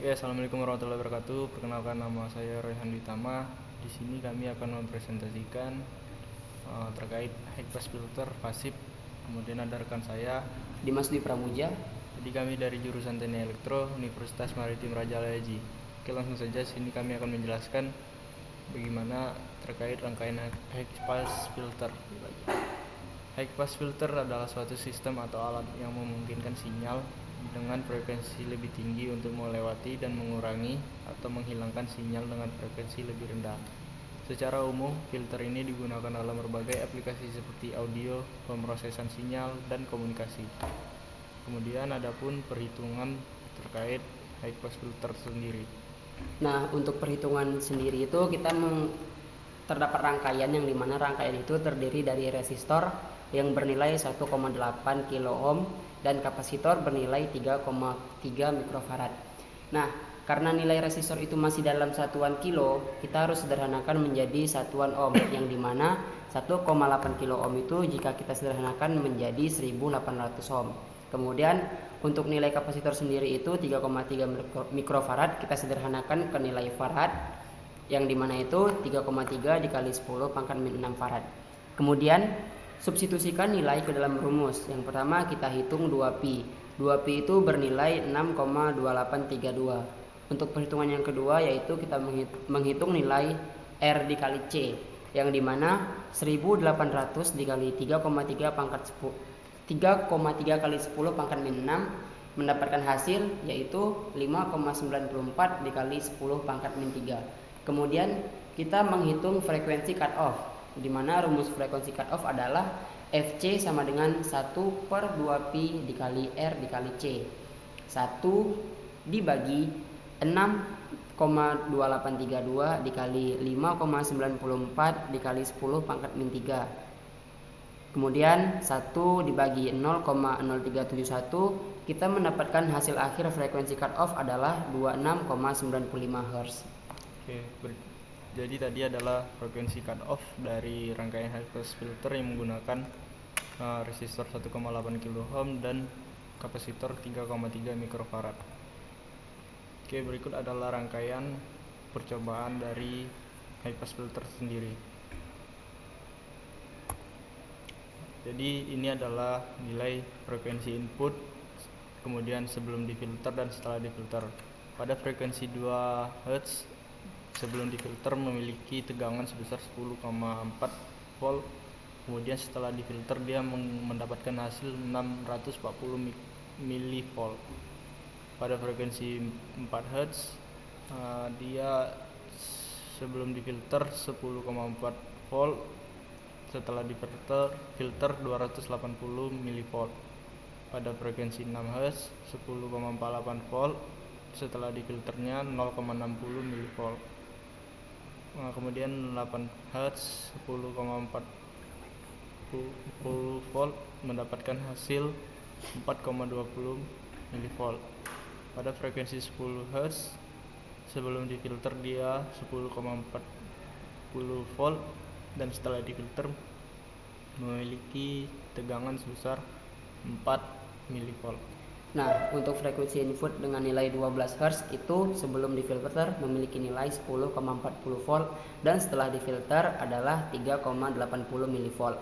Ya, assalamualaikum warahmatullahi wabarakatuh. Perkenalkan, nama saya Rehan Ditama. Di sini kami akan mempresentasikan terkait high pass filter pasif. Kemudian ada rekan saya Dimas Dwi Pramuja. Jadi kami dari jurusan Teknik Elektro Universitas Maritim Raja Alayaji. Oke, langsung saja sini kami akan menjelaskan bagaimana terkait rangkaian high pass filter. High pass filter adalah suatu sistem atau alat yang memungkinkan sinyal dengan frekuensi lebih tinggi untuk melewati dan mengurangi atau menghilangkan sinyal dengan frekuensi lebih rendah. Secara umum, filter ini digunakan dalam berbagai aplikasi seperti audio, pemrosesan sinyal, dan komunikasi. Kemudian adapun perhitungan terkait high pass filter sendiri. Nah, untuk perhitungan sendiri itu terdapat rangkaian yang dimana rangkaian itu terdiri dari resistor yang bernilai 1,8 kilo ohm dan kapasitor bernilai 3,3 mikrofarad. Nah, karena nilai resistor itu masih dalam satuan kilo, kita harus sederhanakan menjadi satuan ohm, yang dimana 1,8 kilo ohm itu jika kita sederhanakan menjadi 1800 ohm. Kemudian untuk nilai kapasitor sendiri itu 3,3 mikrofarad, kita sederhanakan ke nilai farad, yang dimana itu 3,3 dikali 10 pangkat min 6 farad. Kemudian substitusikan nilai ke dalam rumus. Yang pertama kita hitung 2pi. 2pi itu bernilai 6,2832. Untuk perhitungan yang kedua yaitu kita menghitung nilai R dikali C, yang dimana 1800 dikali 3,3 pangkat 3,3 kali 10 pangkat min 6 mendapatkan hasil yaitu 5,94 dikali 10 pangkat min 3. Kemudian kita menghitung frekuensi cut off, di mana rumus frekuensi cut off adalah Fc sama dengan 1/2pi dikali R dikali C. 1 dibagi 6,2832 dikali 5,94 dikali 10 pangkat min 3. Kemudian 1 dibagi 0,0371, kita mendapatkan hasil akhir frekuensi cut off adalah 26,95 Hz. Oke, jadi tadi adalah frekuensi cut off dari rangkaian high pass filter yang menggunakan resistor 1,8 kilo ohm dan kapasitor 3,3 mikrofarad. Oke, berikut adalah rangkaian percobaan dari high pass filter sendiri. Jadi ini adalah nilai frekuensi input, kemudian sebelum difilter dan setelah difilter. Pada frekuensi 2 Hz sebelum difilter memiliki tegangan sebesar 10,4 volt. Kemudian setelah difilter dia mendapatkan hasil 640 mV. Pada frekuensi 4 Hz dia sebelum difilter 10,4 volt, setelah difilter 280 mV. Pada frekuensi 6 Hz 10,48 volt, setelah difilternya 0,60 mV. Kemudian 8 Hz 10,40 volt mendapatkan hasil 4,20 mV. Pada frekuensi 10 Hz sebelum difilter dia 10,40 volt dan setelah difilter memiliki tegangan sebesar 4 mV. Nah, untuk frekuensi input dengan nilai 12 Hz itu sebelum difilter memiliki nilai 10,40 volt dan setelah difilter adalah 3,80 mV.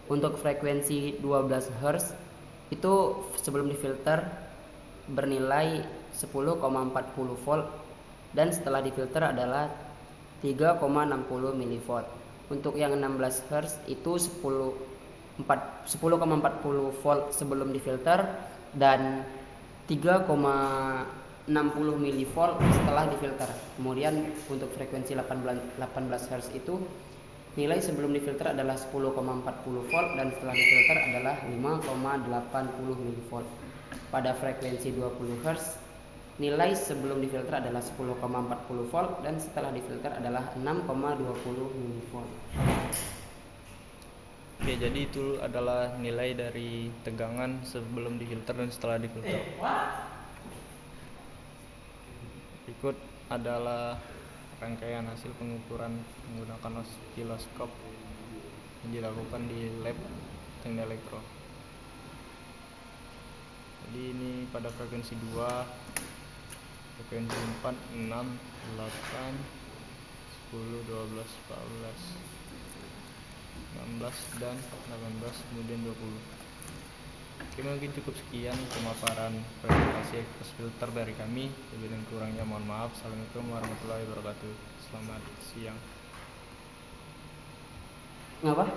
Untuk frekuensi 12 Hz itu sebelum difilter bernilai 10,40 volt dan setelah difilter adalah 3,60 mV. Untuk yang 16 Hz itu 10,40 volt sebelum difilter dan 3,60 mV setelah difilter. Kemudian untuk frekuensi 18 Hz itu nilai sebelum difilter adalah 10,40 volt dan setelah difilter adalah 5,80 mV. Pada frekuensi 20 Hz nilai sebelum difilter adalah 10,40 volt dan setelah difilter adalah 6,20 mV. Oke, jadi itu adalah nilai dari tegangan sebelum difilter dan setelah difilter. Berikut adalah rangkaian hasil pengukuran menggunakan osiloskop yang dilakukan di lab Teknik Elektro. Jadi ini pada frekuensi 2 frekuensi 4, 6, 8, 10, 12, 14, 16 dan 18 kemudian 20. Oke, mungkin cukup sekian pemaparan presentasi High-Pass Filter dari kami. Lebih dan kurangnya mohon maaf. Assalamualaikum warahmatullahi wabarakatuh. Selamat siang. Ngapa?